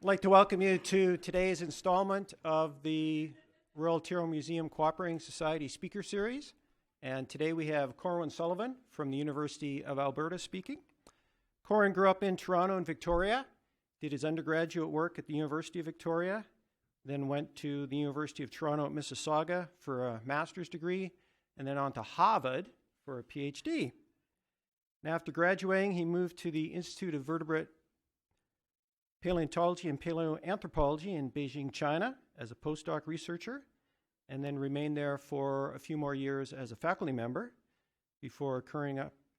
I'd like to welcome you to today's installment of the Royal Ontario Museum Cooperating Society Speaker Series. And today we have Corwin Sullivan from the University of Alberta speaking. Corwin grew up in Toronto and Victoria, did his undergraduate work at the University of Victoria, then went to the University of Toronto at Mississauga for a master's degree, and then on to Harvard for a PhD. And after graduating, he moved to the Institute of Vertebrate Paleontology and Paleoanthropology in Beijing, China, as a postdoc researcher, and then remained there for a few more years as a faculty member before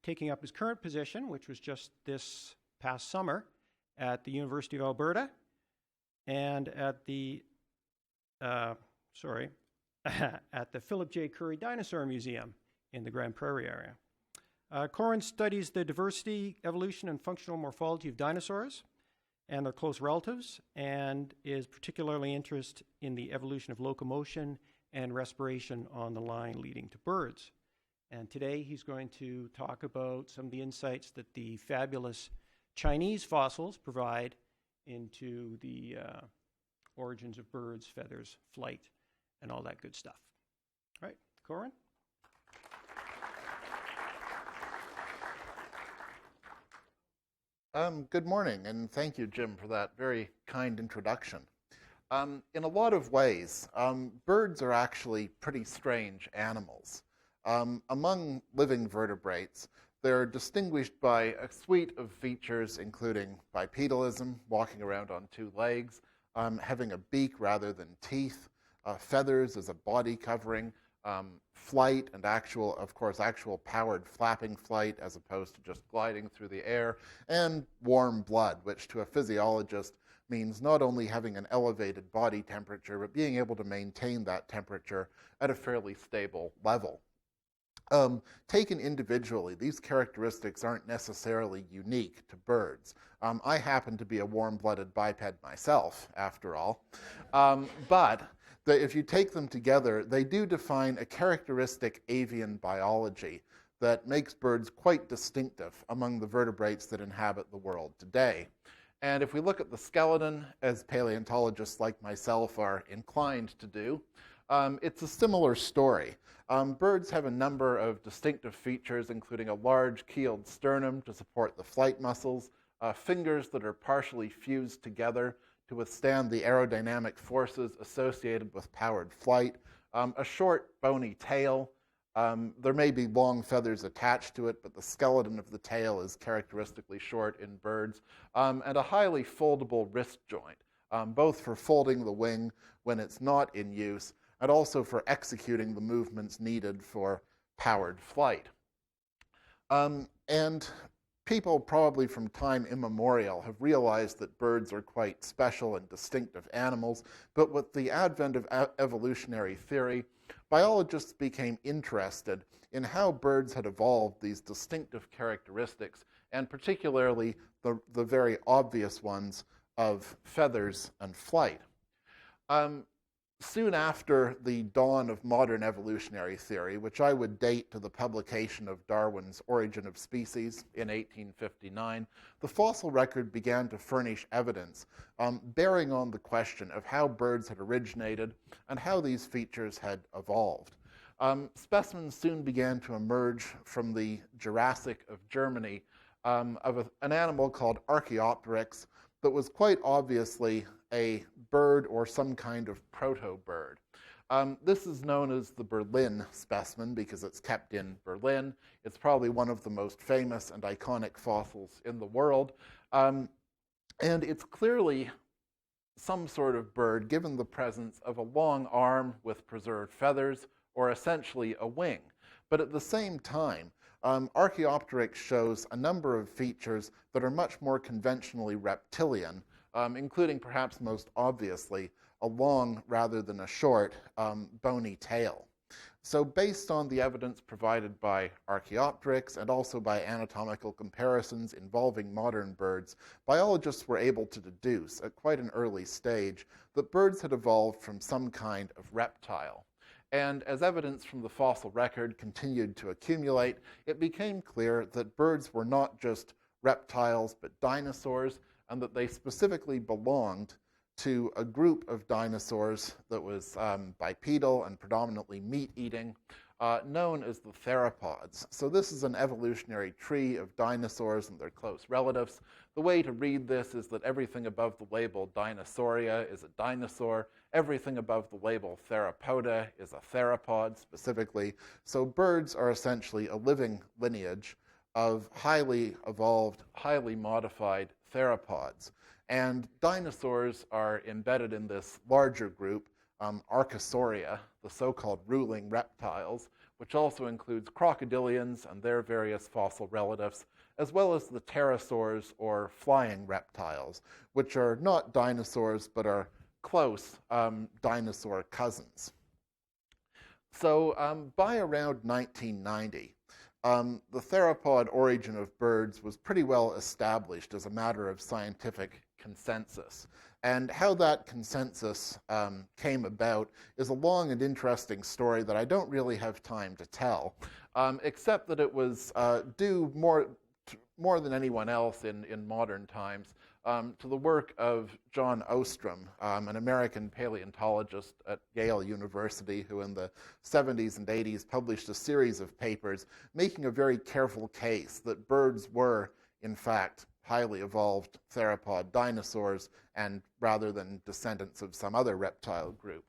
taking up his current position, which was just this past summer at the University of Alberta and at the at the Philip J. Currie Dinosaur Museum in the Grand Prairie area. Corwin studies the diversity, evolution, and functional morphology of dinosaurs and their close relatives, and is particularly interested in the evolution of locomotion and respiration on the line leading to birds. And today he's going to talk about some of the insights that the fabulous Chinese fossils provide into the origins of birds, feathers, flight, and all that good stuff. All right, Corwin? Good morning, and thank you, Jim, for that very kind introduction. In a lot of ways, birds are actually pretty strange animals. Among living vertebrates, they're distinguished by a suite of features including bipedalism, walking around on two legs, having a beak rather than teeth, feathers as a body covering, flight and actual powered flapping flight as opposed to just gliding through the air, and warm blood, which to a physiologist means not only having an elevated body temperature, but being able to maintain that temperature at a fairly stable level. Taken individually, these characteristics aren't necessarily unique to birds. I happen to be a warm-blooded biped myself, after all, but if you take them together, they do define a characteristic avian biology that makes birds quite distinctive among the vertebrates that inhabit the world today. And if we look at the skeleton, as paleontologists like myself are inclined to do, it's a similar story. Birds have a number of distinctive features, including a large keeled sternum to support the flight muscles, fingers that are partially fused together to withstand the aerodynamic forces associated with powered flight, a short bony tail. There may be long feathers attached to it, but the skeleton of the tail is characteristically short in birds, and a highly foldable wrist joint, both for folding the wing when it's not in use, and also for executing the movements needed for powered flight. And people probably from time immemorial have realized that birds are quite special and distinctive animals, but with the advent of evolutionary theory, biologists became interested in how birds had evolved these distinctive characteristics, and particularly the very obvious ones of feathers and flight. Soon after the dawn of modern evolutionary theory, which I would date to the publication of Darwin's Origin of Species in 1859, the fossil record began to furnish evidence bearing on the question of how birds had originated and how these features had evolved. Specimens soon began to emerge from the Jurassic of Germany of an animal called Archaeopteryx that was quite obviously a bird or some kind of proto-bird. This is known as the Berlin specimen because it's kept in Berlin. It's probably one of the most famous and iconic fossils in the world. And it's clearly some sort of bird given the presence of a long arm with preserved feathers, or essentially a wing. But at the same time, Archaeopteryx shows a number of features that are much more conventionally reptilian, including perhaps most obviously a long rather than a short bony tail. So based on the evidence provided by Archaeopteryx and also by anatomical comparisons involving modern birds, biologists were able to deduce at quite an early stage that birds had evolved from some kind of reptile. And as evidence from the fossil record continued to accumulate, it became clear that birds were not just reptiles but dinosaurs, and that they specifically belonged to a group of dinosaurs that was bipedal and predominantly meat-eating, known as the theropods. So this is an evolutionary tree of dinosaurs and their close relatives. The way to read this is that everything above the label Dinosauria is a dinosaur. Everything above the label Theropoda is a theropod, specifically. So birds are essentially a living lineage of highly evolved, highly modified theropods. And dinosaurs are embedded in this larger group, Archaeopteryx, the so-called ruling reptiles, which also includes crocodilians and their various fossil relatives, as well as the pterosaurs, or flying reptiles, which are not dinosaurs but are close dinosaur cousins. So by around 1990, the theropod origin of birds was pretty well established as a matter of scientific consensus. And how that consensus came about is a long and interesting story that I don't really have time to tell, except that it was due more than anyone else in modern times to the work of John Ostrom, an American paleontologist at Yale University, who in the 70s and 80s published a series of papers making a very careful case that birds were, in fact, highly evolved theropod dinosaurs, and rather than descendants of some other reptile group.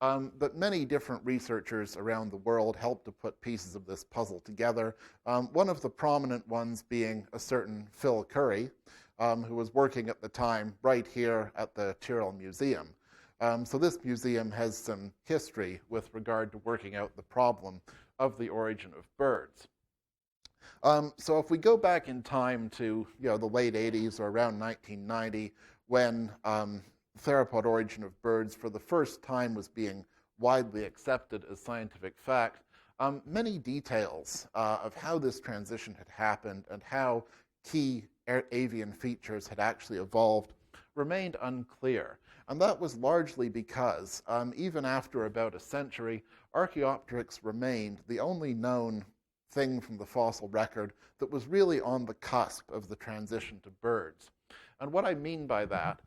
But many different researchers around the world helped to put pieces of this puzzle together, one of the prominent ones being a certain Phil Currie, who was working at the time right here at the Tyrrell Museum. So this museum has some history with regard to working out the problem of the origin of birds. So if we go back in time to the late 80s or around 1990, when theropod origin of birds for the first time was being widely accepted as scientific fact, many details of how this transition had happened and how key avian features had actually evolved remained unclear. And that was largely because, even after about a century, Archaeopteryx remained the only known thing from the fossil record that was really on the cusp of the transition to birds. And what I mean by that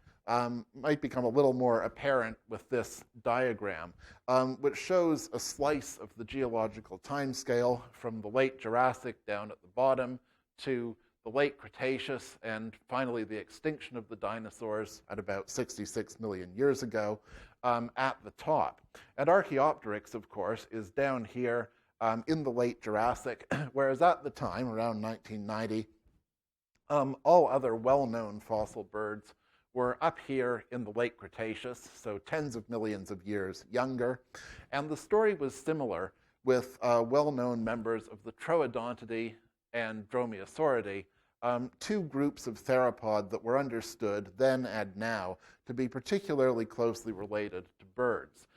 might become a little more apparent with this diagram, which shows a slice of the geological timescale from the late Jurassic down at the bottom to the late Cretaceous, and finally the extinction of the dinosaurs at about 66 million years ago at the top. And Archaeopteryx, of course, is down here in the late Jurassic, whereas at the time, around 1990, all other well-known fossil birds were up here in the late Cretaceous, so tens of millions of years younger. And the story was similar with well-known members of the Troodontidae and Dromaeosauridae, two groups of theropod that were understood then and now to be particularly closely related to birds.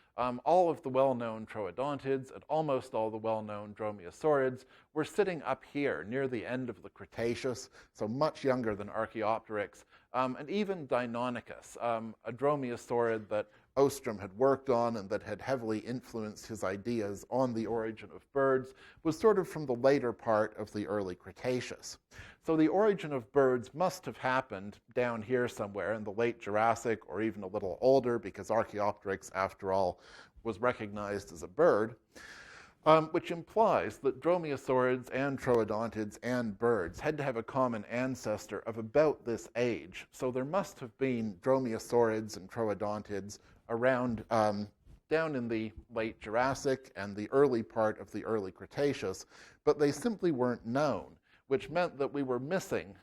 All of the well-known Troodontids and almost all the well-known Dromaeosaurids were sitting up here near the end of the Cretaceous, so much younger than Archaeopteryx, and even Deinonychus, a Dromaeosaurid that Ostrom had worked on and that had heavily influenced his ideas on the origin of birds, was sort of from the later part of the early Cretaceous. So the origin of birds must have happened down here somewhere in the late Jurassic, or even a little older, because Archaeopteryx, after all, was recognized as a bird, which implies that Dromaeosaurids and Troodontids and birds had to have a common ancestor of about this age. So there must have been Dromaeosaurids and Troodontids around down in the late Jurassic and the early part of the early Cretaceous, but they simply weren't known, which meant that we were missing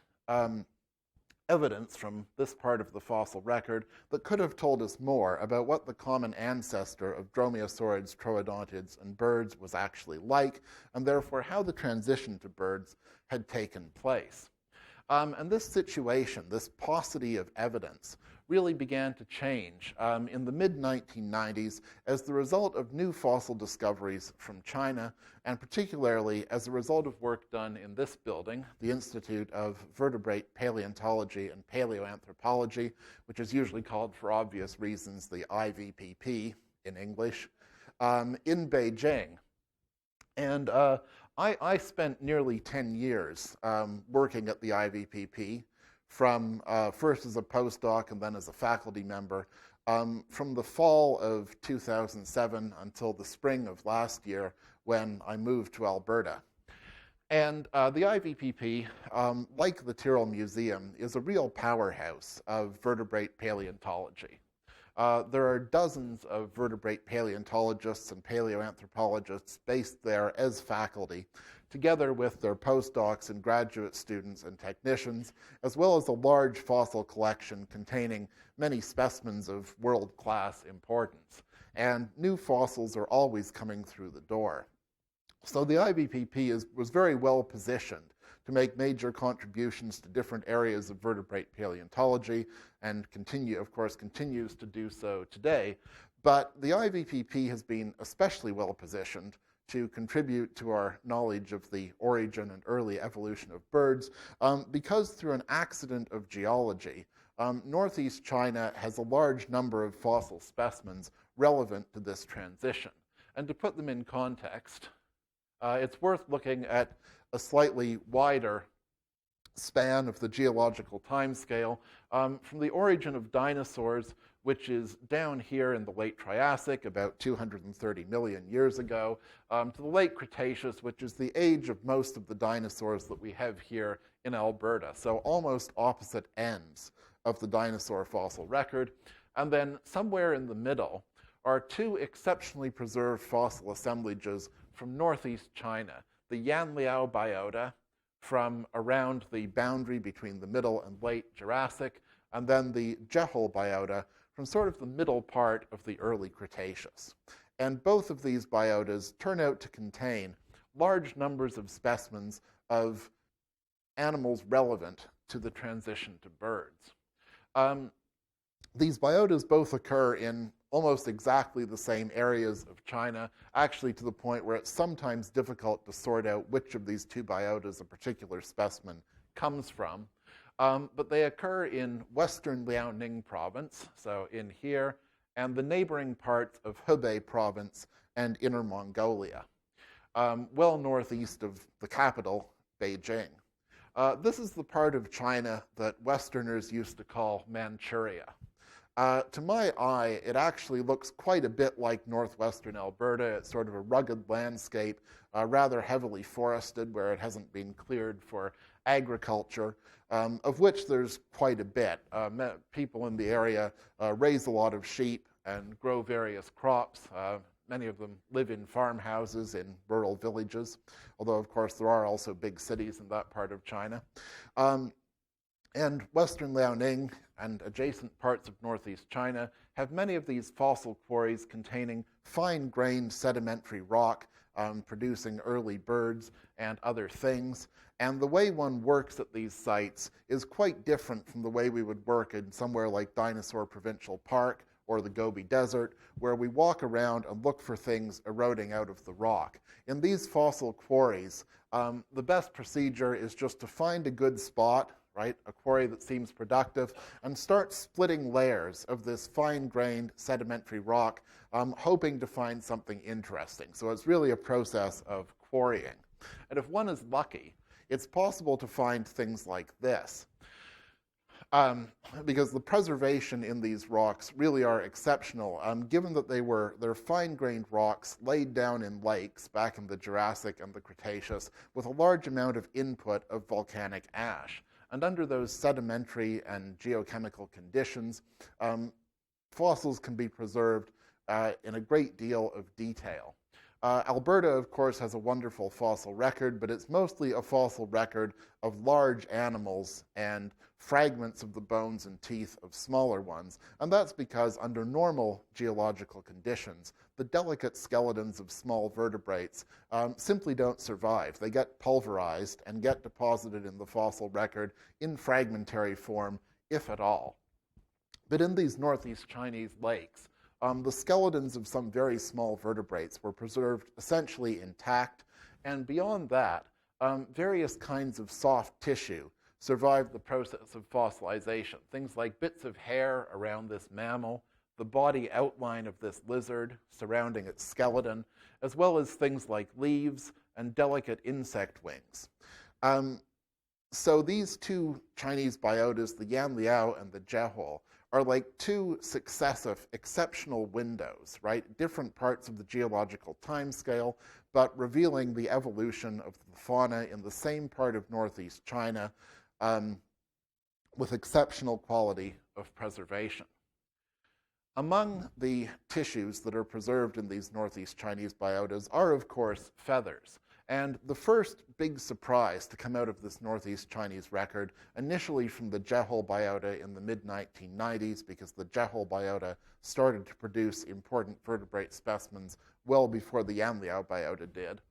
evidence from this part of the fossil record that could have told us more about what the common ancestor of Dromaeosaurids, Troodontids, and birds was actually like, and therefore how the transition to birds had taken place. And this situation, this paucity of evidence, really began to change in the mid-1990s as the result of new fossil discoveries from China, and particularly as a result of work done in this building, the Institute of Vertebrate Paleontology and Paleoanthropology, which is usually called, for obvious reasons, the IVPP in English, in Beijing. And I spent nearly 10 years working at the IVPP, from first as a postdoc and then as a faculty member from the fall of 2007 until the spring of last year when I moved to Alberta. And the IVPP, like the Tyrrell Museum, is a real powerhouse of vertebrate paleontology. There are dozens of vertebrate paleontologists and paleoanthropologists based there as faculty, together with their postdocs and graduate students and technicians, as well as a large fossil collection containing many specimens of world-class importance. And new fossils are always coming through the door. So the IVPP was very well positioned to make major contributions to different areas of vertebrate paleontology and continues to do so today. But the IVPP has been especially well positioned to contribute to our knowledge of the origin and early evolution of birds because through an accident of geology, northeast China has a large number of fossil specimens relevant to this transition. And to put them in context, it's worth looking at a slightly wider span of the geological timescale from the origin of dinosaurs, which is down here in the late Triassic, about 230 million years ago, to the late Cretaceous, which is the age of most of the dinosaurs that we have here in Alberta. So almost opposite ends of the dinosaur fossil record. And then somewhere in the middle are two exceptionally preserved fossil assemblages from northeast China, the Yanliao Biota from around the boundary between the middle and late Jurassic, and then the Jehol Biota from sort of the middle part of the early Cretaceous. And both of these biotas turn out to contain large numbers of specimens of animals relevant to the transition to birds. These biotas both occur in almost exactly the same areas of China, actually to the point where it's sometimes difficult to sort out which of these two biotas a particular specimen comes from. But they occur in western Liaoning province, so in here, and the neighboring parts of Hubei province and Inner Mongolia, well northeast of the capital, Beijing. This is the part of China that Westerners used to call Manchuria. To my eye, it actually looks quite a bit like northwestern Alberta. It's sort of a rugged landscape, rather heavily forested where it hasn't been cleared for agriculture, of which there's quite a bit. People in the area raise a lot of sheep and grow various crops. Many of them live in farmhouses in rural villages, although, of course, there are also big cities in that part of China. And western Liaoning and adjacent parts of northeast China have many of these fossil quarries containing fine-grained sedimentary rock, producing early birds and other things. And the way one works at these sites is quite different from the way we would work in somewhere like Dinosaur Provincial Park or the Gobi Desert, where we walk around and look for things eroding out of the rock. In these fossil quarries, the best procedure is just to find a good spot, right, a quarry that seems productive, and start splitting layers of this fine-grained sedimentary rock, hoping to find something interesting. So it's really a process of quarrying. And if one is lucky, it's possible to find things like this. Because the preservation in these rocks really are exceptional, given that they're fine-grained rocks laid down in lakes back in the Jurassic and the Cretaceous with a large amount of input of volcanic ash. And under those sedimentary and geochemical conditions, fossils can be preserved in a great deal of detail. Alberta, of course, has a wonderful fossil record, but it's mostly a fossil record of large animals and fragments of the bones and teeth of smaller ones. And that's because under normal geological conditions, the delicate skeletons of small vertebrates simply don't survive. They get pulverized and get deposited in the fossil record in fragmentary form, if at all. But in these northeast Chinese lakes, the skeletons of some very small vertebrates were preserved essentially intact, and beyond that, various kinds of soft tissue survived the process of fossilization. Things like bits of hair around this mammal, the body outline of this lizard surrounding its skeleton, as well as things like leaves and delicate insect wings. So these two Chinese biotas, the Yanliao and the Jehol, are like two successive exceptional windows, right? Different parts of the geological timescale, but revealing the evolution of the fauna in the same part of northeast China with exceptional quality of preservation. Among the tissues that are preserved in these northeast Chinese biotas are, of course, feathers. And the first big surprise to come out of this northeast Chinese record, initially from the Jehol Biota in the mid-1990s, because the Jehol Biota started to produce important vertebrate specimens well before the Yanliao Biota did,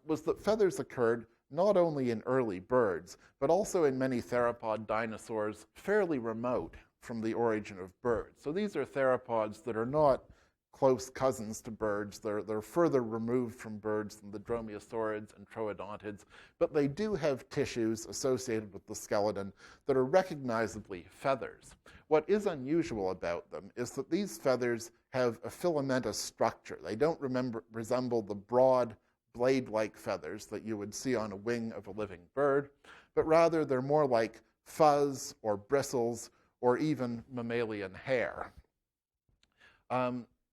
was that feathers occurred not only in early birds, but also in many theropod dinosaurs fairly remote from the origin of birds. So these are theropods that are not close cousins to birds. They're further removed from birds than the dromaeosaurids and troodontids, but they do have tissues associated with the skeleton that are recognizably feathers. What is unusual about them is that these feathers have a filamentous structure. They don't resemble the broad blade-like feathers that you would see on a wing of a living bird, but rather they're more like fuzz or bristles or even mammalian hair.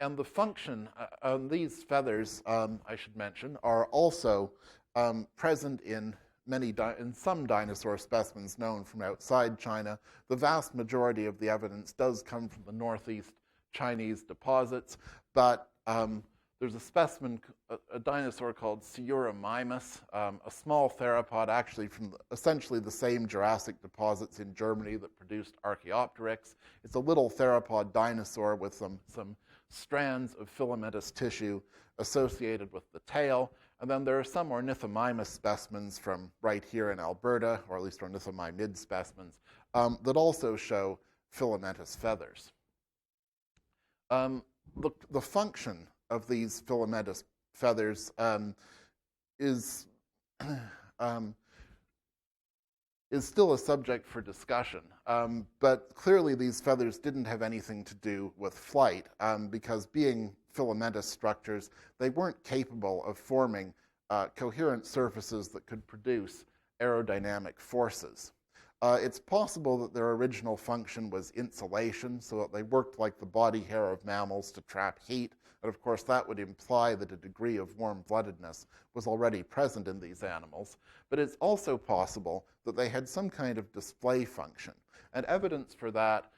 And the function of these feathers, I should mention, are also present in some dinosaur specimens known from outside China. The vast majority of the evidence does come from the northeast Chinese deposits, but there's a specimen, a dinosaur called Siuramimus, a small theropod actually from essentially the same Jurassic deposits in Germany that produced Archaeopteryx. It's a little theropod dinosaur with some strands of filamentous tissue associated with the tail. And then there are some ornithomimus specimens from right here in Alberta, or at least ornithomimid specimens, that also show filamentous feathers. The function of these filamentous feathers is still a subject for discussion. But clearly these feathers didn't have anything to do with flight because being filamentous structures, they weren't capable of forming coherent surfaces that could produce aerodynamic forces. It's possible that their original function was insulation, so that they worked like the body hair of mammals to trap heat. And of course, that would imply that a degree of warm-bloodedness was already present in these animals. But it's also possible that they had some kind of display function. And evidence for that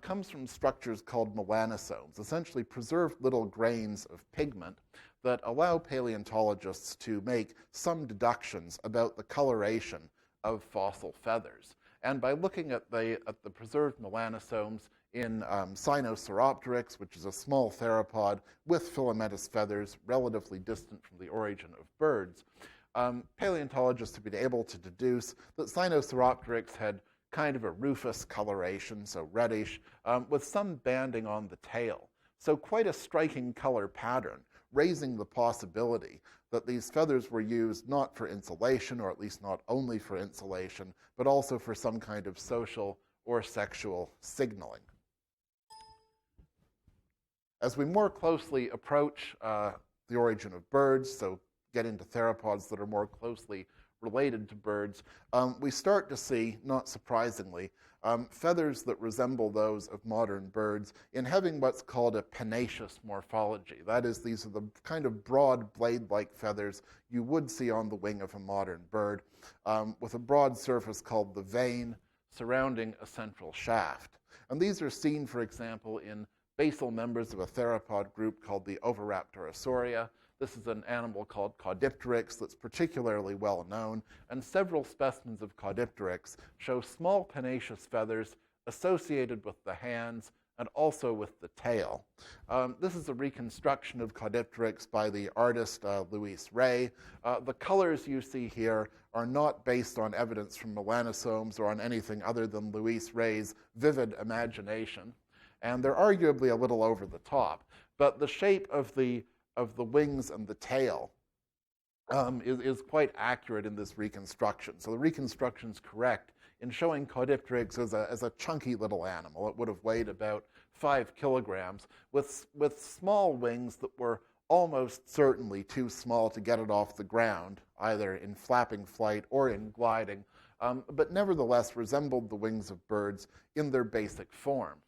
comes from structures called melanosomes, essentially preserved little grains of pigment that allow paleontologists to make some deductions about the coloration of fossil feathers. And by looking at the preserved melanosomes in Sinosauropteryx, which is a small theropod with filamentous feathers relatively distant from the origin of birds, paleontologists have been able to deduce that Sinosauropteryx had kind of a rufous coloration, so reddish, with some banding on the tail. So quite a striking color pattern, raising the possibility that these feathers were used not for insulation, or at least not only for insulation, but also for some kind of social or sexual signaling. As we more closely approach the origin of birds, so get into theropods that are more closely related to birds, we start to see, not surprisingly, feathers that resemble those of modern birds in having what's called a pennaceous morphology. That is, these are the kind of broad blade-like feathers you would see on the wing of a modern bird, with a broad surface called the vane surrounding a central shaft. And these are seen, for example, in basal members of a theropod group called the Oviraptor. This is an animal called Caudipteryx that's particularly well known, and several specimens of Caudipteryx show small pennaceous feathers associated with the hands and also with the tail. This is a reconstruction of Caudipteryx by the artist Louis Ray. The colors you see here are not based on evidence from melanosomes or on anything other than Louis Ray's vivid imagination, and they're arguably a little over the top. But the shape of the wings and the tail is quite accurate in this reconstruction. So the reconstruction's correct in showing Caudipteryx as a chunky little animal. It would have weighed about 5 kilograms with small wings that were almost certainly too small to get it off the ground, either in flapping flight or in gliding, but nevertheless resembled the wings of birds in their basic form.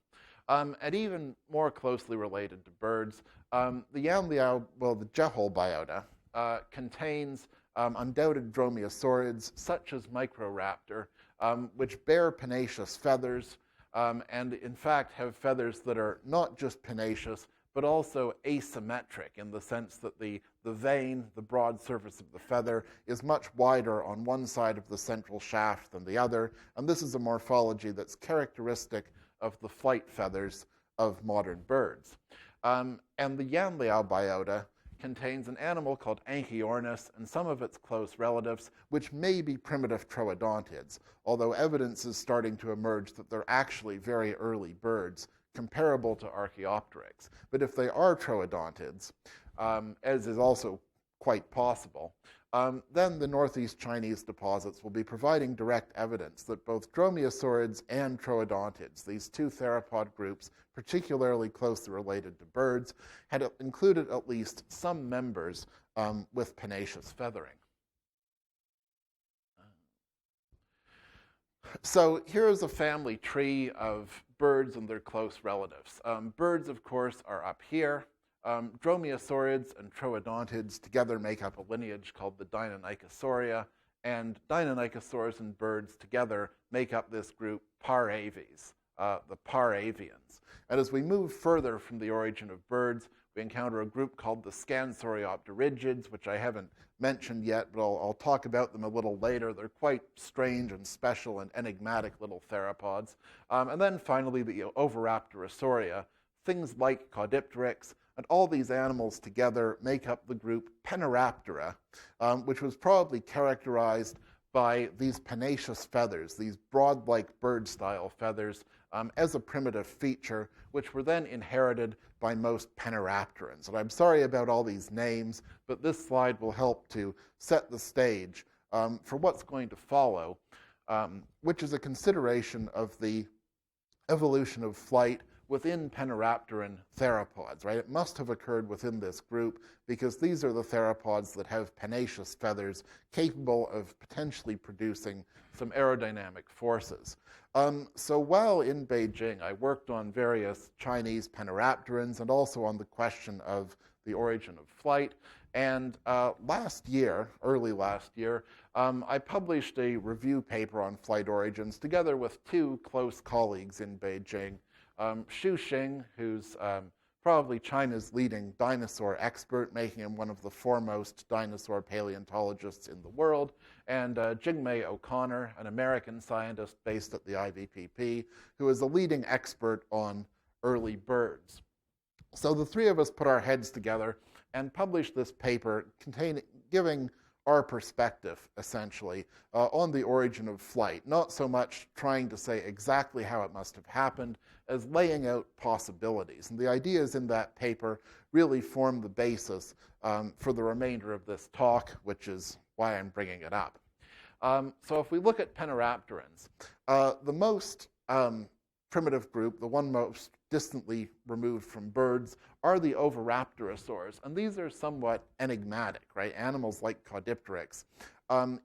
And even more closely related to birds, the Jehol Biota contains undoubted dromaeosaurids such as Microraptor, which bear pinnaceous feathers, and in fact have feathers that are not just pinnaceous, but also asymmetric in the sense that the vein, the broad surface of the feather, is much wider on one side of the central shaft than the other, and this is a morphology that's characteristic of the flight feathers of modern birds. And the Yanliao Biota contains an animal called Anchiornis and some of its close relatives, which may be primitive troodontids, although evidence is starting to emerge that they're actually very early birds, comparable to Archaeopteryx. But if they are troodontids, as is also quite possible, then the northeast Chinese deposits will be providing direct evidence that both dromaeosaurids and troodontids, these two theropod groups, particularly closely related to birds, had included at least some members with pinnaceous feathering. So here's a family tree of birds and their close relatives. Birds, of course, are up here. Dromaeosaurids and troodontids together make up a lineage called the Deinonychosauria, and Deinonychosaurs and birds together make up this group Paraves, the Paravians. And as we move further from the origin of birds, we encounter a group called the Scansoriopterigids, which I haven't mentioned yet, but I'll talk about them a little later. They're quite strange and special and enigmatic little theropods. And then finally, the Oviraptorosauria, things like Caudipteryx, and all these animals together make up the group Peniraptora, which was probably characterized by these pinnaceous feathers, these broad-like bird-style feathers, as a primitive feature, which were then inherited by most Peniraptorans. And I'm sorry about all these names, but this slide will help to set the stage for what's going to follow, which is a consideration of the evolution of flight within Peniraptoran theropods, right? It must have occurred within this group because these are the theropods that have pinnaceous feathers capable of potentially producing some aerodynamic forces. So while in Beijing, I worked on various Chinese Peniraptorans and also on the question of the origin of flight. And early last year, I published a review paper on flight origins together with two close colleagues in Beijing, Xu Xing, who's probably China's leading dinosaur expert, making him one of the foremost dinosaur paleontologists in the world, and Jingmei O'Connor, an American scientist based at the IVPP, who is a leading expert on early birds. So the three of us put our heads together and published this paper giving our perspective, essentially, on the origin of flight. Not so much trying to say exactly how it must have happened, as laying out possibilities. And the ideas in that paper really form the basis for the remainder of this talk, which is why I'm bringing it up. So if we look at Peniraptorans, the most primitive group, the one most distantly removed from birds, are the Oviraptorosaurs. And these are somewhat enigmatic, right? Animals like Caudipteryx,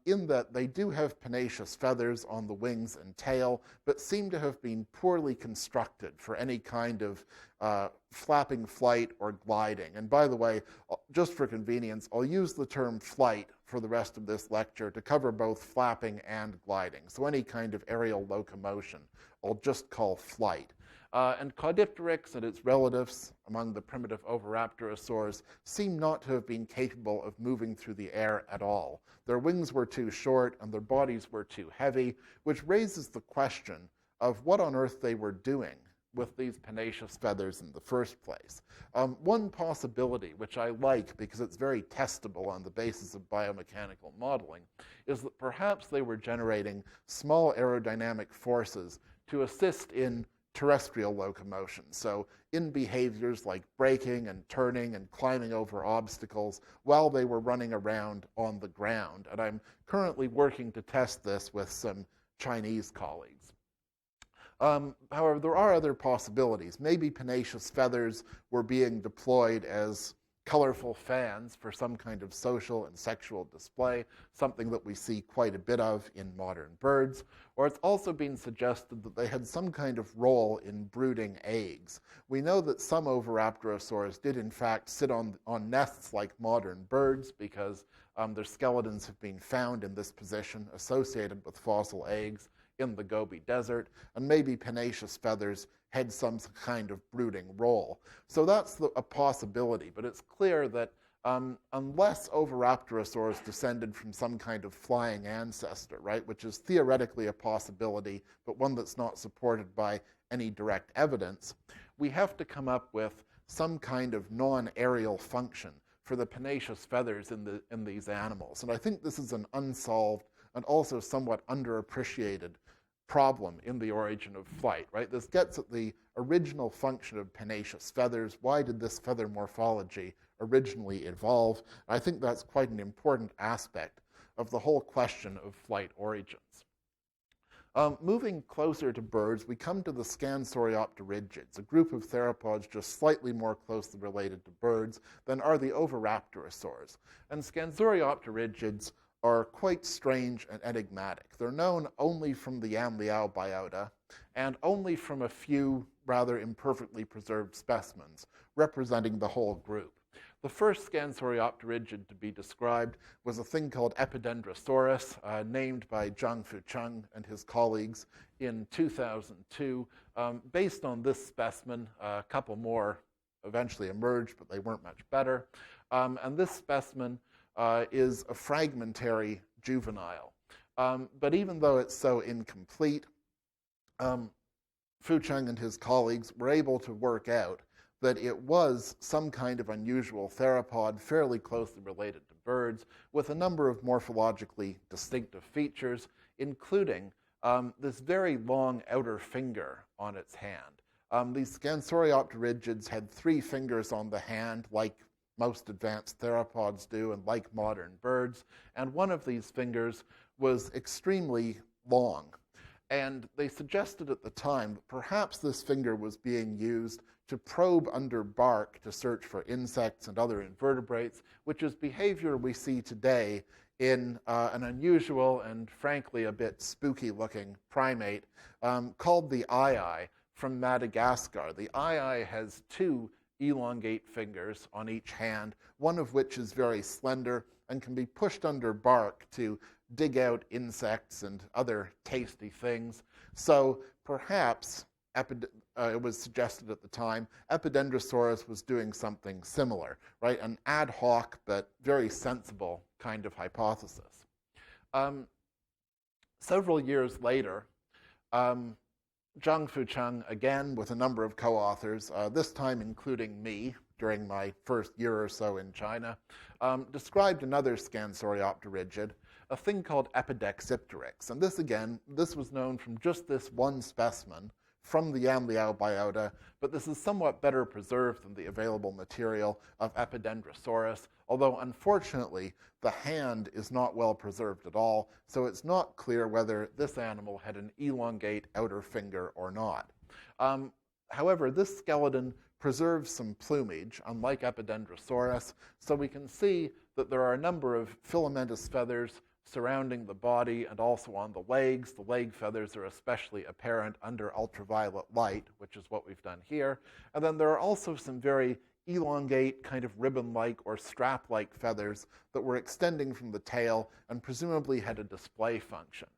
in that they do have pinnaceous feathers on the wings and tail, but seem to have been poorly constructed for any kind of flapping flight or gliding. And by the way, just for convenience, I'll use the term flight for the rest of this lecture to cover both flapping and gliding. So any kind of aerial locomotion, I'll just call flight. And Caudipteryx and its relatives among the primitive Oviraptorosaurs seem not to have been capable of moving through the air at all. Their wings were too short and their bodies were too heavy, which raises the question of what on earth they were doing with these pinnaceous feathers in the first place. One possibility, which I like because it's very testable on the basis of biomechanical modeling, is that perhaps they were generating small aerodynamic forces to assist in terrestrial locomotion. So in behaviors like braking and turning and climbing over obstacles while they were running around on the ground. And I'm currently working to test this with some Chinese colleagues. However, there are other possibilities. Maybe pinnaceous feathers were being deployed as colorful fans for some kind of social and sexual display, something that we see quite a bit of in modern birds. Or it's also been suggested that they had some kind of role in brooding eggs. We know that some Oviraptorosaurs did in fact sit on nests like modern birds because their skeletons have been found in this position associated with fossil eggs in the Gobi Desert, and maybe pennaceous feathers had some kind of brooding role. So that's a possibility, but it's clear that unless Oviraptorosaurs descended from some kind of flying ancestor, right, which is theoretically a possibility, but one that's not supported by any direct evidence, we have to come up with some kind of non-aerial function for the pennaceous feathers in these animals. And I think this is an unsolved and also somewhat underappreciated problem in the origin of flight, right? This gets at the original function of pennaceous feathers. Why did this feather morphology originally evolve? I think that's quite an important aspect of the whole question of flight origins. Moving closer to birds, we come to the Scansoriopterygids, a group of theropods just slightly more closely related to birds than are the Oviraptorosaurs. And Scansoriopterygids are quite strange and enigmatic. They're known only from the Yanliao Biota and only from a few rather imperfectly preserved specimens representing the whole group. The first Scansoriopterygid to be described was a thing called Epidendrosaurus, named by Zhang Fucheng and his colleagues in 2002. Based on this specimen, a couple more eventually emerged, but they weren't much better. And this specimen is a fragmentary juvenile. But even though it's so incomplete, Fucheng and his colleagues were able to work out that it was some kind of unusual theropod fairly closely related to birds with a number of morphologically distinctive features, including this very long outer finger on its hand. These Scansoriopterygids had 3 fingers on the hand, like most advanced theropods do and like modern birds, and one of these fingers was extremely long. And they suggested at the time that perhaps this finger was being used to probe under bark to search for insects and other invertebrates, which is behavior we see today in an unusual and frankly a bit spooky-looking primate called the Ii from Madagascar. The Ii has 2 elongate fingers on each hand, one of which is very slender and can be pushed under bark to dig out insects and other tasty things. So perhaps, it was suggested at the time, Epidendrosaurus was doing something similar, right? An ad hoc but very sensible kind of hypothesis. Several years later, Zhang Fucheng, again with a number of co-authors, this time including me during my first year or so in China, described another Scansoriopterygid, a thing called Epidexipteryx. And this was known from just this one specimen from the Yanliao Biota, but this is somewhat better preserved than the available material of Epidendrosaurus, although unfortunately the hand is not well preserved at all, so it's not clear whether this animal had an elongate outer finger or not. However, this skeleton preserves some plumage, unlike Epidendrosaurus, so we can see that there are a number of filamentous feathers surrounding the body and also on the legs. The leg feathers are especially apparent under ultraviolet light, which is what we've done here. And then there are also some very elongate, kind of ribbon-like or strap-like feathers that were extending from the tail and presumably had a display function.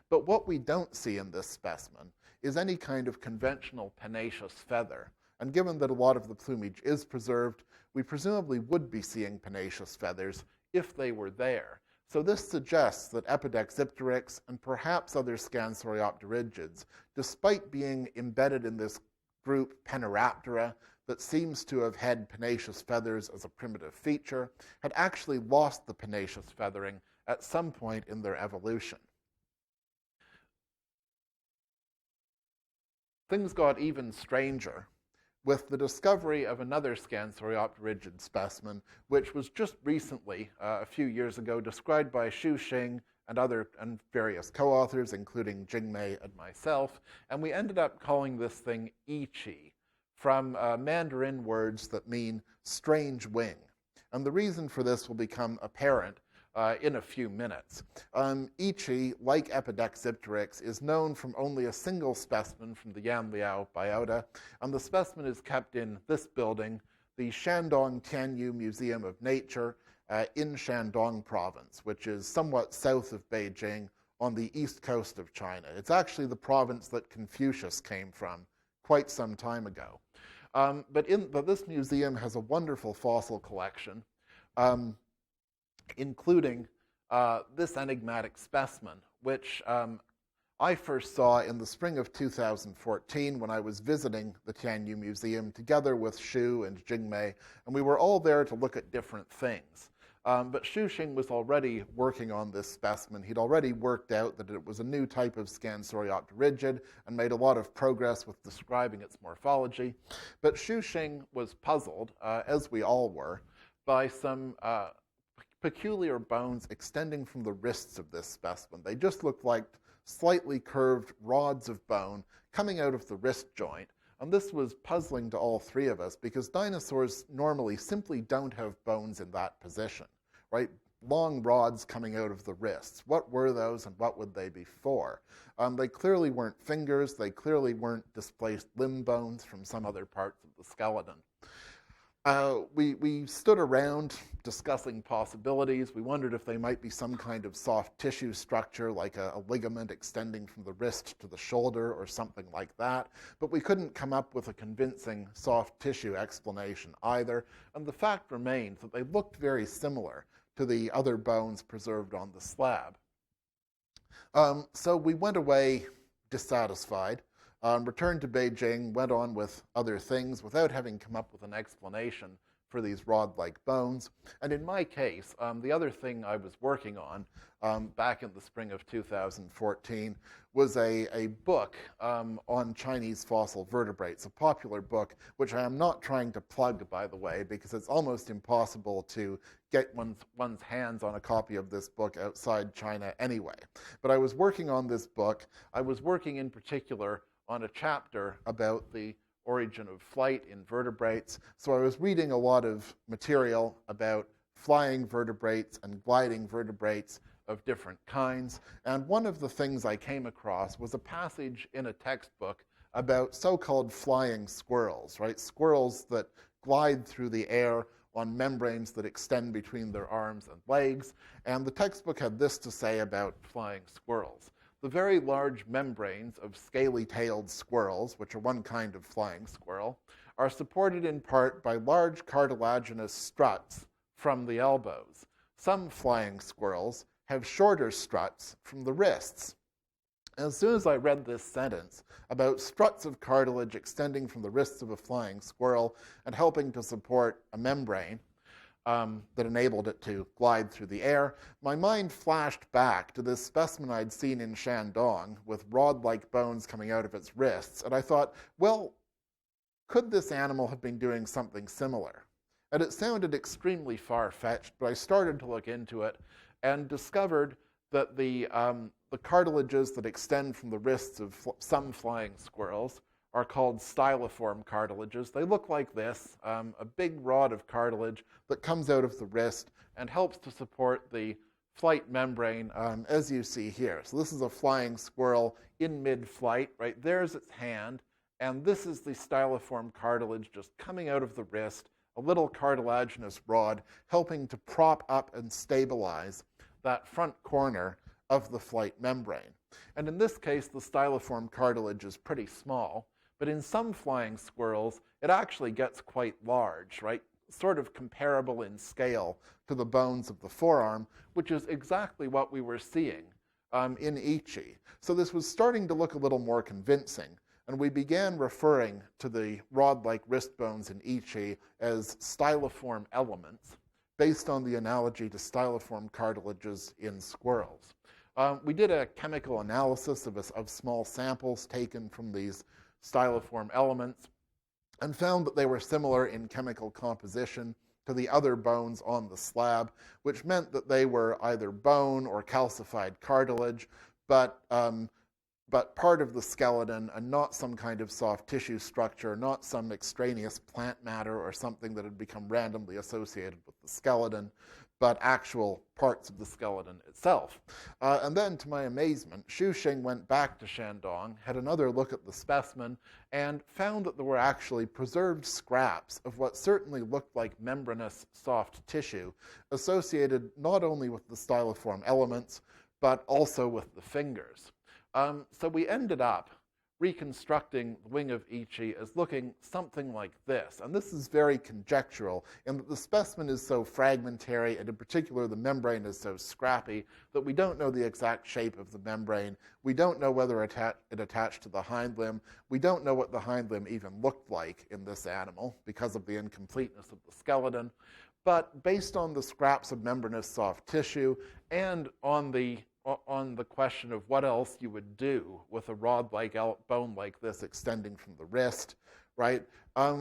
But what we don't see in this specimen is any kind of conventional pennaceous feather. And given that a lot of the plumage is preserved, we presumably would be seeing pennaceous feathers if they were there. So this suggests that Epidexipteryx and perhaps other Scansoriopterygids, despite being embedded in this group Peniraptora that seems to have had pennaceous feathers as a primitive feature, had actually lost the pennaceous feathering at some point in their evolution. Things got even stranger with the discovery of another Scansoriopterygid specimen, which was just recently, a few years ago, described by Xu Xing and various co-authors, including Jingmei and myself, and we ended up calling this thing Ichi, from Mandarin words that mean strange wing. And the reason for this will become apparent in a few minutes. Ichi, like Epidexipteryx, is known from only a single specimen from the Yanliao Biota, and the specimen is kept in this building, the Shandong Tianyu Museum of Nature in Shandong province, which is somewhat south of Beijing on the east coast of China. It's actually the province that Confucius came from quite some time ago. But this museum has a wonderful fossil collection, including this enigmatic specimen, which I first saw in the spring of 2014 when I was visiting the Tianyu Museum together with Xu and Jingmei, and we were all there to look at different things. But Xu Xing was already working on this specimen. He'd already worked out that it was a new type of Scansoriopterygid and made a lot of progress with describing its morphology. But Xu Xing was puzzled, as we all were, by some peculiar bones extending from the wrists of this specimen. They just looked like slightly curved rods of bone coming out of the wrist joint. And this was puzzling to all three of us because dinosaurs normally simply don't have bones in that position, right? Long rods coming out of the wrists. What were those and what would they be for? They clearly weren't fingers. They clearly weren't displaced limb bones from some other parts of the skeleton. We stood around discussing possibilities. We wondered if they might be some kind of soft tissue structure, like a ligament extending from the wrist to the shoulder or something like that. But we couldn't come up with a convincing soft tissue explanation either. And the fact remains that they looked very similar to the other bones preserved on the slab. So we went away dissatisfied. Returned to Beijing, went on with other things without having come up with an explanation for these rod-like bones. And in my case, the other thing I was working on back in the spring of 2014 was a book on Chinese fossil vertebrates, a popular book, which I am not trying to plug, by the way, because it's almost impossible to get one's hands on a copy of this book outside China anyway. But I was working on this book. I was working in particular on a chapter about the origin of flight in vertebrates. So I was reading a lot of material about flying vertebrates and gliding vertebrates of different kinds. And one of the things I came across was a passage in a textbook about so-called flying squirrels, right? Squirrels that glide through the air on membranes that extend between their arms and legs. And the textbook had this to say about flying squirrels. The very large membranes of scaly-tailed squirrels, which are one kind of flying squirrel, are supported in part by large cartilaginous struts from the elbows. Some flying squirrels have shorter struts from the wrists. As soon as I read this sentence about struts of cartilage extending from the wrists of a flying squirrel and helping to support a membrane that enabled it to glide through the air, my mind flashed back to this specimen I'd seen in Shandong with rod-like bones coming out of its wrists, and I thought, well, could this animal have been doing something similar? And it sounded extremely far-fetched, but I started to look into it and discovered that the cartilages that extend from the wrists of some flying squirrels are called Stylerform cartilages. They look like this, a big rod of cartilage that comes out of the wrist and helps to support the flight membrane, as you see here. So this is a flying squirrel in mid-flight, right? There's its hand, and this is the Stylerform cartilage just coming out of the wrist, a little cartilaginous rod helping to prop up and stabilize that front corner of the flight membrane. And in this case, the Stylerform cartilage is pretty small. But in some flying squirrels, it actually gets quite large, right? Sort of comparable in scale to the bones of the forearm, which is exactly what we were seeing in Ichi. So this was starting to look a little more convincing, and we began referring to the rod-like wrist bones in Ichi as styliform elements, based on the analogy to styliform cartilages in squirrels. We did a chemical analysis of small samples taken from these styliform elements and found that they were similar in chemical composition to the other bones on the slab, which meant that they were either bone or calcified cartilage, but but part of the skeleton and not some kind of soft tissue structure, not some extraneous plant matter or something that had become randomly associated with the skeleton, but actual parts of the skeleton itself. And then, to my amazement, Xu Xing went back to Shandong, had another look at the specimen, and found that there were actually preserved scraps of what certainly looked like membranous soft tissue associated not only with the styliform elements, but also with the fingers. So we ended up reconstructing the wing of Ichi as looking something like this. And this is very conjectural in that the specimen is so fragmentary, and in particular the membrane is so scrappy, that we don't know the exact shape of the membrane. We don't know whether it attached to the hind limb. We don't know what the hind limb even looked like in this animal because of the incompleteness of the skeleton. But based on the scraps of membranous soft tissue and on the question of what else you would do with a rod-like bone like this extending from the wrist, right?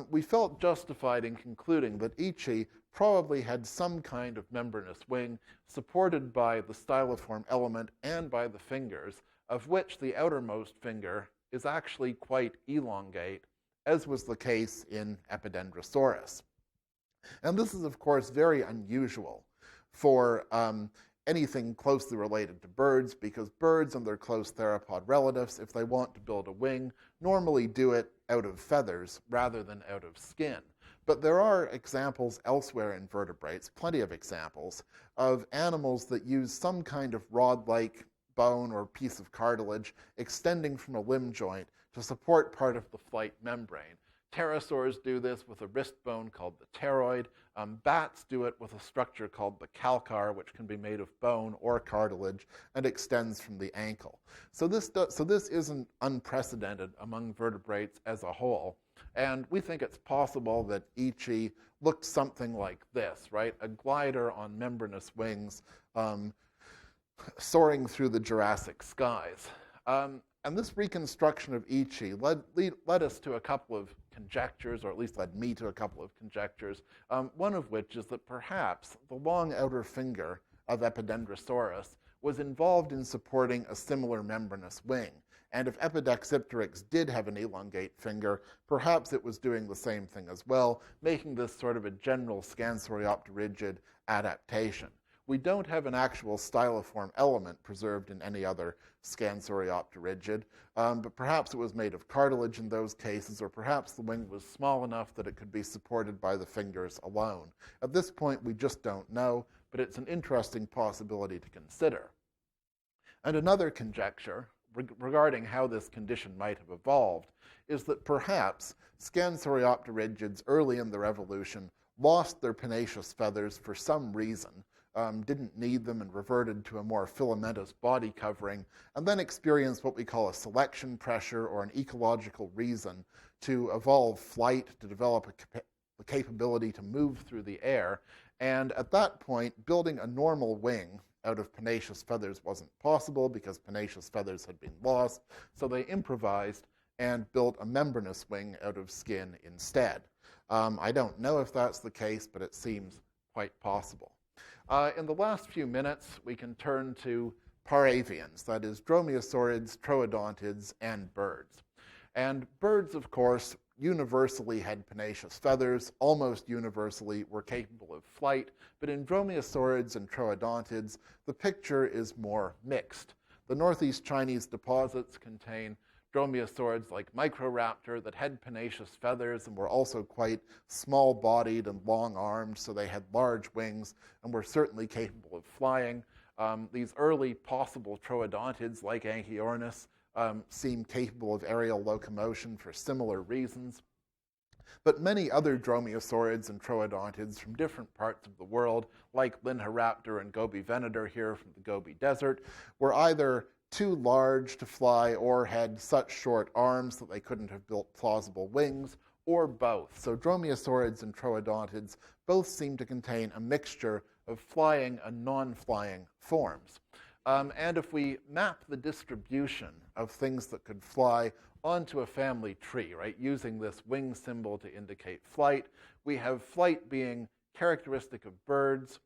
We felt justified in concluding that Ichi probably had some kind of membranous wing supported by the styliform element and by the fingers, of which the outermost finger is actually quite elongate, as was the case in Epidendrosaurus. And this is, of course, very unusual for anything closely related to birds, because birds and their close theropod relatives, if they want to build a wing, normally do it out of feathers rather than out of skin. But there are examples elsewhere in vertebrates, plenty of examples, of animals that use some kind of rod-like bone or piece of cartilage extending from a limb joint to support part of the flight membrane. Pterosaurs do this with a wrist bone called the pteroid. Bats do it with a structure called the calcar, which can be made of bone or cartilage and extends from the ankle. So this isn't unprecedented among vertebrates as a whole. And we think it's possible that Ichi looked something like this, right? A glider on membranous wings soaring through the Jurassic skies. And this reconstruction of Ichi led us to a couple of conjectures, or at least led me to a couple of conjectures, one of which is that perhaps the long outer finger of Epidendrosaurus was involved in supporting a similar membranous wing. And if Epidexipteryx did have an elongate finger, perhaps it was doing the same thing as well, making this sort of a general Scansoriopterygid adaptation. We don't have an actual styliform element preserved in any other Scansoriopterygid, but perhaps it was made of cartilage in those cases, or perhaps the wing was small enough that it could be supported by the fingers alone. At this point, we just don't know, but it's an interesting possibility to consider. And another conjecture regarding how this condition might have evolved is that perhaps Scansoriopterygids early in their evolution lost their pennaceous feathers for some reason, didn't need them and reverted to a more filamentous body covering, and then experienced what we call a selection pressure or an ecological reason to evolve flight, to develop the capability to move through the air. And at that point, building a normal wing out of pennaceous feathers wasn't possible because pennaceous feathers had been lost, so they improvised and built a membranous wing out of skin instead. I don't know if that's the case, but it seems quite possible. In the last few minutes, we can turn to paravians, that is, dromaeosaurids, troodontids, and birds. And birds, of course, universally had pennaceous feathers, almost universally were capable of flight, but in dromaeosaurids and troodontids, the picture is more mixed. The northeast Chinese deposits contain dromaeosaurids like Microraptor that had pennaceous feathers and were also quite small-bodied and long-armed, so they had large wings and were certainly capable of flying. These early possible troodontids like Anchiornis seem capable of aerial locomotion for similar reasons. But many other dromaeosaurids and troodontids from different parts of the world, like Linharaptor and Gobi Venator here from the Gobi Desert, were either too large to fly or had such short arms that they couldn't have built plausible wings, or both. So dromaeosaurids and troodontids both seem to contain a mixture of flying and non-flying forms. And if we map the distribution of things that could fly onto a family tree, right, using this wing symbol to indicate flight, we have flight being characteristic of birds,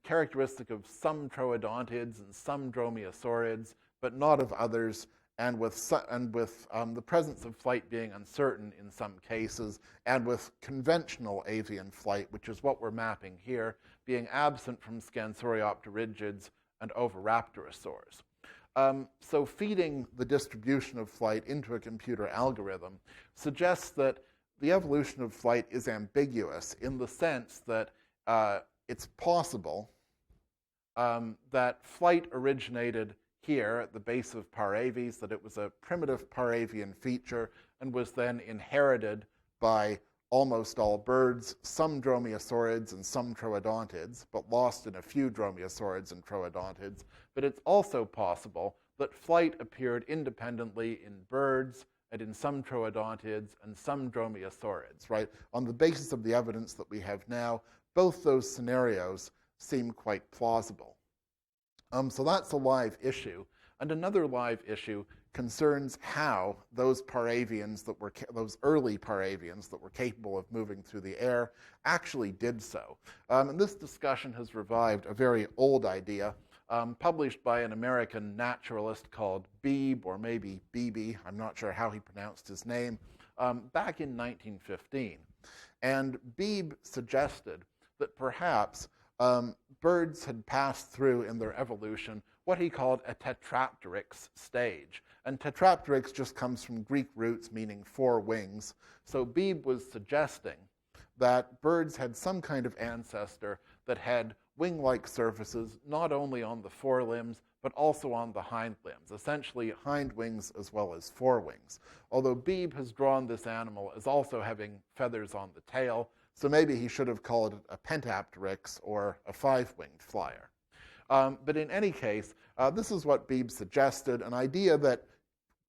characteristic of some troodontids and some dromaeosaurids, but not of others, and with the presence of flight being uncertain in some cases, and with conventional avian flight, which is what we're mapping here, being absent from Scansoriopterigids and Oviraptorosaurs. So feeding the distribution of flight into a computer algorithm suggests that the evolution of flight is ambiguous in the sense that it's possible that flight originated here at the base of Paraves, that it was a primitive Paravian feature and was then inherited by almost all birds, some dromaeosaurids and some troodontids, but lost in a few dromaeosaurids and troodontids. But it's also possible that flight appeared independently in birds and in some troodontids and some dromaeosaurids, right? On the basis of the evidence that we have now, both those scenarios seem quite plausible. So that's a live issue. And another live issue concerns how those Paravians those early Paravians that were capable of moving through the air actually did so. And this discussion has revived a very old idea published by an American naturalist called Beebe, or maybe Beebe, I'm not sure how he pronounced his name, back in 1915. And Beebe suggested that perhaps birds had passed through in their evolution what he called a Tetradurricks stage. And Tetradurricks just comes from Greek roots meaning 4 wings. So Beebe was suggesting that birds had some kind of ancestor that had wing-like surfaces not only on the forelimbs but also on the hind limbs, essentially hind wings as well as forewings. Although Beebe has drawn this animal as also having feathers on the tail, so maybe he should have called it a Pentapteryx or a 5-winged flyer. But in any case, this is what Beebe suggested, an idea that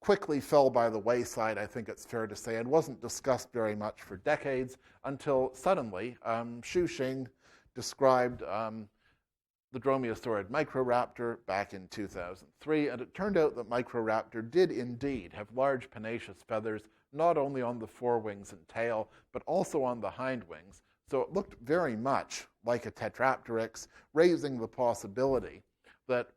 quickly fell by the wayside, I think it's fair to say, and wasn't discussed very much for decades until suddenly Xu Xing described the dromaeosaurid Microraptor back in 2003, and it turned out that Microraptor did indeed have large pennaceous feathers, not only on the forewings and tail, but also on the hind wings. So it looked very much like a Tetrapteryx, raising the possibility that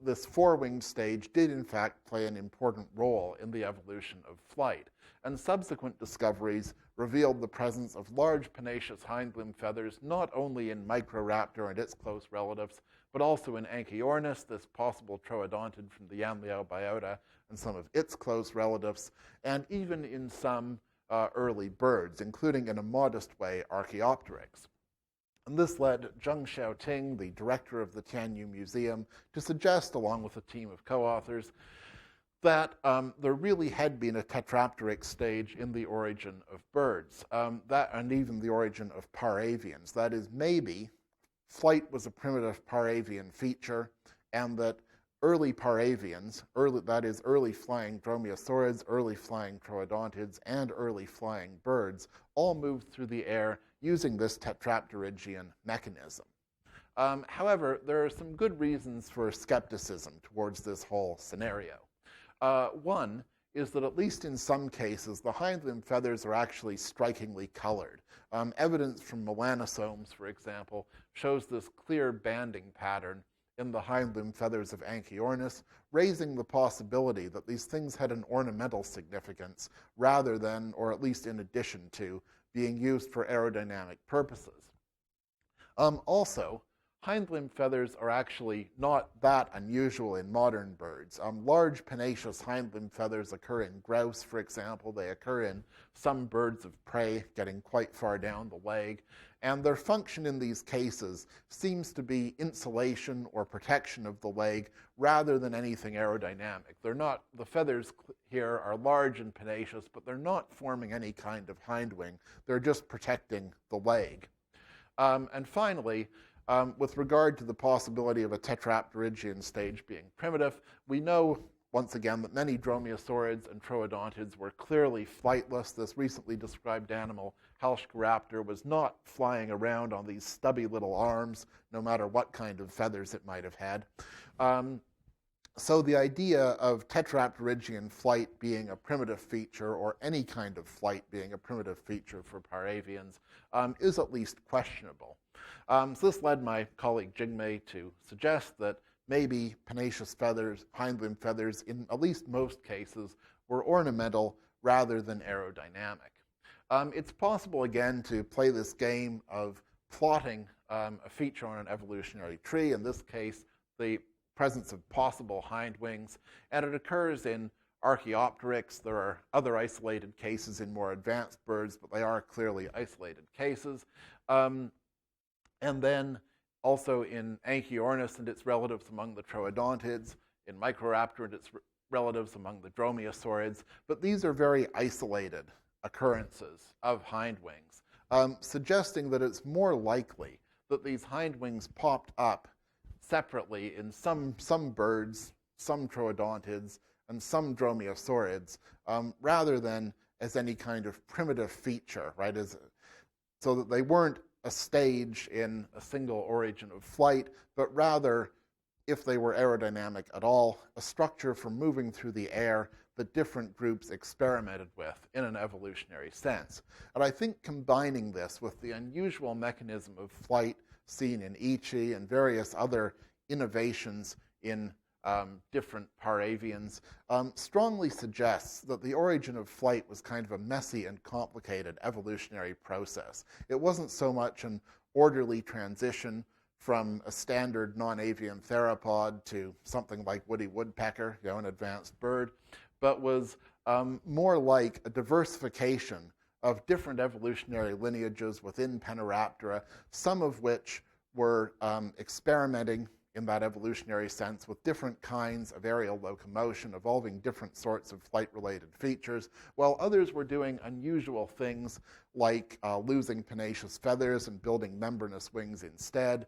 this four-winged stage did in fact play an important role in the evolution of flight. And subsequent discoveries revealed the presence of large pennaceous hind limb feathers not only in Microraptor and its close relatives, but also in Anchiornis, this possible troodontid from the Yanliao Biota, and some of its close relatives, and even in some early birds, including in a modest way Archaeopteryx. And this led Zheng Xiaoting, the director of the Tianyu Museum, to suggest, along with a team of co-authors, that there really had been a Tetrapteryx stage in the origin of birds, and even the origin of Paravians. That is, maybe flight was a primitive Paravian feature, and that early Paravians, that is, early flying dromaeosaurids, early flying troodontids, and early flying birds, all moved through the air using this Tetrapterygian mechanism. However, there are some good reasons for skepticism towards this whole scenario. One is that at least in some cases, the hind limb feathers are actually strikingly colored. Evidence from melanosomes, for example, shows this clear banding pattern in the hind limb feathers of Anchiornis, raising the possibility that these things had an ornamental significance rather than, or at least in addition to, being used for aerodynamic purposes. Also, hind limb feathers are actually not that unusual in modern birds. Large pennaceous hind limb feathers occur in grouse, for example. They occur in some birds of prey, getting quite far down the leg. And their function in these cases seems to be insulation or protection of the leg rather than anything aerodynamic. The feathers here are large and pennaceous, but they're not forming any kind of hind wing. They're just protecting the leg. And finally, with regard to the possibility of a Tetrapterygian stage being primitive, we know, once again, that many dromaeosaurids and troodontids were clearly flightless. This recently described animal, Halschoraptor, was not flying around on these stubby little arms, no matter what kind of feathers it might have had. So the idea of Tetrapterygian flight being a primitive feature, or any kind of flight being a primitive feature for Paravians, is at least questionable. So this led my colleague Jingmei to suggest that maybe pennaceous feathers, hind limb feathers, in at least most cases, were ornamental rather than aerodynamic. It's possible, again, to play this game of plotting a feature on an evolutionary tree, in this case, the presence of possible hind wings, and it occurs in Archaeopteryx. There are other isolated cases in more advanced birds, but they are clearly isolated cases. And then also in Anchiornis and its relatives among the troodontids, in Microraptor and its relatives among the dromaeosaurids, but these are very isolated occurrences of hind wings, suggesting that it's more likely that these hind wings popped up separately in some birds, some troodontids, and some dromaeosaurids, rather than as any kind of primitive feature, right? So that they weren't a stage in a single origin of flight, but rather, if they were aerodynamic at all, a structure for moving through the air that different groups experimented with in an evolutionary sense. And I think combining this with the unusual mechanism of flight seen in Ichi and various other innovations in different paravians strongly suggests that the origin of flight was kind of a messy and complicated evolutionary process. It wasn't so much an orderly transition from a standard non-avian theropod to something like woody woodpecker, an advanced bird, but was more like a diversification of different evolutionary lineages within Penaraptora, some of which were experimenting in that evolutionary sense with different kinds of aerial locomotion, evolving different sorts of flight-related features, while others were doing unusual things like losing pennaceous feathers and building membranous wings instead.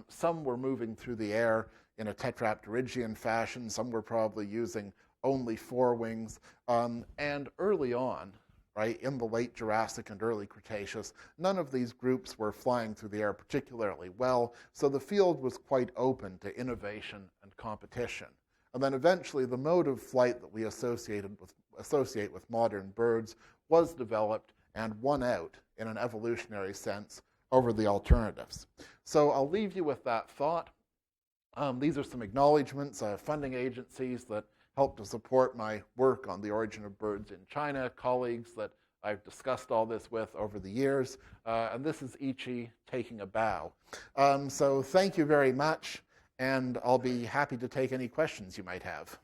Some were moving through the air in a tetrapterygian fashion. Some were probably using only four wings. And early on, right, in the late Jurassic and early Cretaceous, none of these groups were flying through the air particularly well, so the field was quite open to innovation and competition. And then eventually the mode of flight that we associate with modern birds was developed and won out in an evolutionary sense over the alternatives. So I'll leave you with that thought. These are some acknowledgements, funding agencies that helped to support my work on the origin of birds in China, colleagues that I've discussed all this with over the years. And this is Ichi taking a bow. So thank you very much, and I'll be happy to take any questions you might have.